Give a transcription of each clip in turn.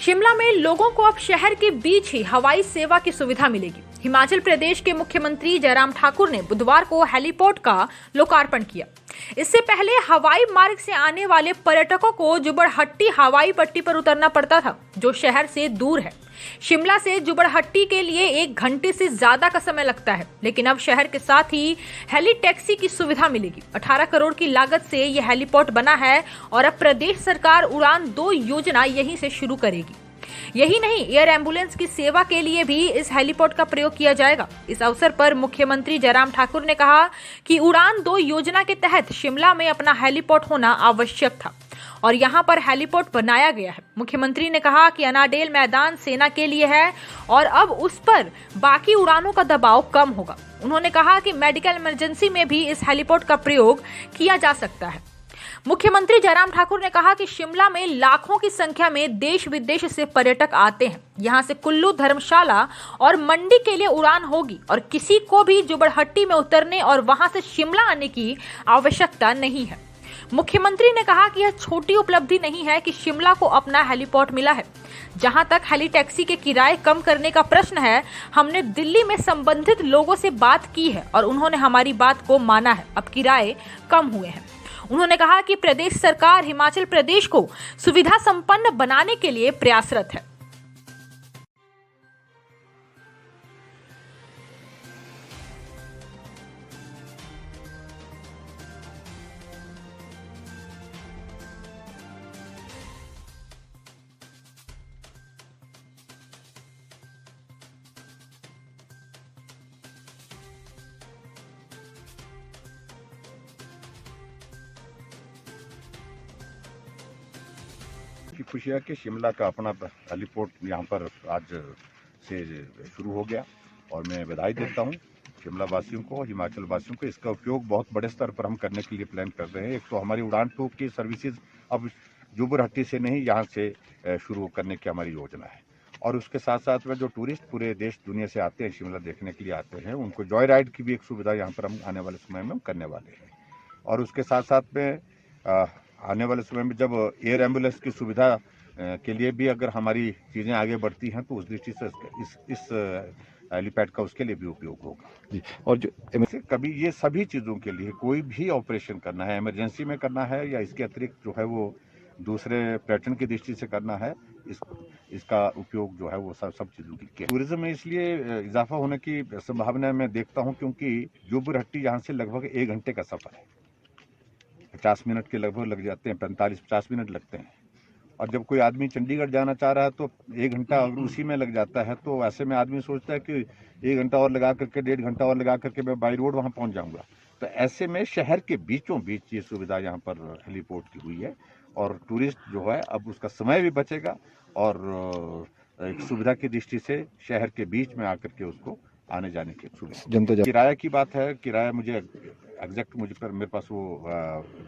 शिमला में लोगों को अब शहर के बीच ही हवाई सेवा की सुविधा मिलेगी। हिमाचल प्रदेश के मुख्यमंत्री जयराम ठाकुर ने बुधवार को हेलीपोर्ट का लोकार्पण किया। इससे पहले हवाई मार्ग से आने वाले पर्यटकों को जुबड़हट्टी हवाई पट्टी पर उतरना पड़ता था, जो शहर से दूर है। शिमला से जुबड़हट्टी के लिए 1 घंटे से ज्यादा का समय लगता है, लेकिन अब शहर के साथ ही हेली टैक्सी की सुविधा मिलेगी। 18 करोड़ की लागत से यह हेलीपोर्ट बना है और अब प्रदेश सरकार उड़ान 2 योजना यहीं से शुरू करेगी। यही नहीं, एयर एम्बुलेंस की सेवा के लिए भी इस हेलीपोर्ट का प्रयोग किया जाएगा। इस अवसर पर मुख्यमंत्री जयराम ठाकुर ने कहा कि उड़ान 2 योजना के तहत शिमला में अपना हेलीपोर्ट होना आवश्यक था और यहां पर हेलीपोर्ट बनाया गया है। मुख्यमंत्री ने कहा कि अनाडेल मैदान सेना के लिए है और अब उस पर बाकी उड़ानों का दबाव कम होगा। उन्होंने कहा कि मेडिकल इमरजेंसी में भी इस हेलीपोर्ट का प्रयोग किया जा सकता है। मुख्यमंत्री जयराम ठाकुर ने कहा कि शिमला में लाखों की संख्या में देश विदेश से पर्यटक आते हैं। यहां से कुल्लू, धर्मशाला और मंडी के लिए उड़ान होगी और किसी को भी जुबड़हट्टी में उतरने और वहां से शिमला आने की आवश्यकता नहीं है। मुख्यमंत्री ने कहा कि यह छोटी उपलब्धि नहीं है कि शिमला को अपना हेलीपोर्ट मिला है। जहां तक हेली टैक्सी के किराए कम करने का प्रश्न है, हमने दिल्ली में संबंधित लोगों से बात की है और उन्होंने हमारी बात को माना है। अब किराए कम हुए हैं। उन्होंने कहा कि प्रदेश सरकार हिमाचल प्रदेश को सुविधा संपन्न बनाने के लिए प्रयासरत है। की खुशी है कि शिमला का अपना हेलीपोर्ट यहाँ पर आज से शुरू हो गया और मैं बधाई देता हूँ शिमला वासियों को, हिमाचल वासियों को। इसका उपयोग बहुत बड़े स्तर पर हम करने के लिए प्लान कर रहे हैं। एक तो हमारी उड़ान 2 की सर्विसेज अब जुबड़हट्टी से नहीं, यहाँ से शुरू करने की हमारी योजना है। और उसके साथ साथ में जो टूरिस्ट पूरे देश दुनिया से आते हैं, शिमला देखने के लिए आते हैं, उनको जॉय राइड की भी एक सुविधा यहाँ पर हम आने वाले समय में हम करने वाले हैं। और उसके साथ साथ में आने वाले समय में जब एयर एम्बुलेंस की सुविधा के लिए भी अगर हमारी चीज़ें आगे बढ़ती हैं तो उस दृष्टि से इस हेलीपैड का उसके लिए भी उपयोग होगा जी। और जो कभी ये सभी चीज़ों के लिए कोई भी ऑपरेशन करना है, इमरजेंसी में करना है या इसके अतिरिक्त जो है वो दूसरे पर्यटन की दृष्टि से करना है, इसका उपयोग जो है वो सब चीज़ों की किया। टूरिज्म में इसलिए इजाफा होने की संभावना मैं देखता हूँ क्योंकि जुबड़हट्टी यहाँ से लगभग 1 घंटे का सफ़र है। 50 मिनट के लगभग लग जाते हैं, 45-50 मिनट लगते हैं। और जब कोई आदमी चंडीगढ़ जाना चाह रहा है तो 1 घंटा अगर उसी में लग जाता है, तो ऐसे में आदमी सोचता है कि 1 घंटा और लगा करके, 1.5 घंटा और लगा करके मैं बाई रोड वहाँ पहुँच जाऊँगा। तो ऐसे में शहर के बीचों बीच ये सुविधा यहाँ पर हेलीपोर्ट की हुई है और टूरिस्ट जो है अब उसका समय भी बचेगा और एक सुविधा की दृष्टि से शहर के बीच में आकर के उसको आने जाने की सुविधा। किराया की बात है, किराया मुझे एग्जैक्ट मेरे पास वो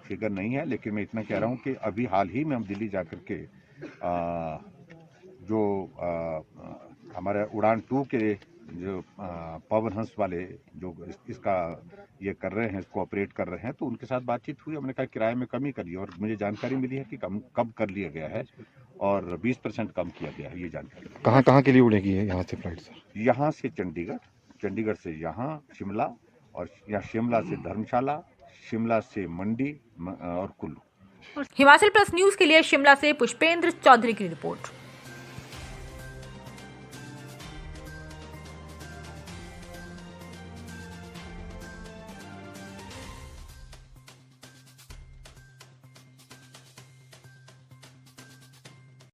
फिगर नहीं है, लेकिन मैं इतना कह रहा हूँ कि अभी हाल ही में हम दिल्ली जाकर के जो हमारे उड़ान 2 के जो पवन हंस वाले जो इसका ये कर रहे हैं, इसको ऑपरेट कर रहे हैं, तो उनके साथ बातचीत हुई। हमने कहा किराए में कमी करिए और मुझे जानकारी मिली है कि कम कर लिया गया है और 20% कम किया गया है। ये जानकारी कहाँ के लिए उड़ेगी है यहाँ से फ्लाइट सर? यहाँ से चंडीगढ़ से यहाँ शिमला और या शिमला से धर्मशाला, शिमला से मंडी और कुल्लू। हिमाचल प्लस न्यूज के लिए शिमला से पुष्पेंद्र चौधरी की रिपोर्ट।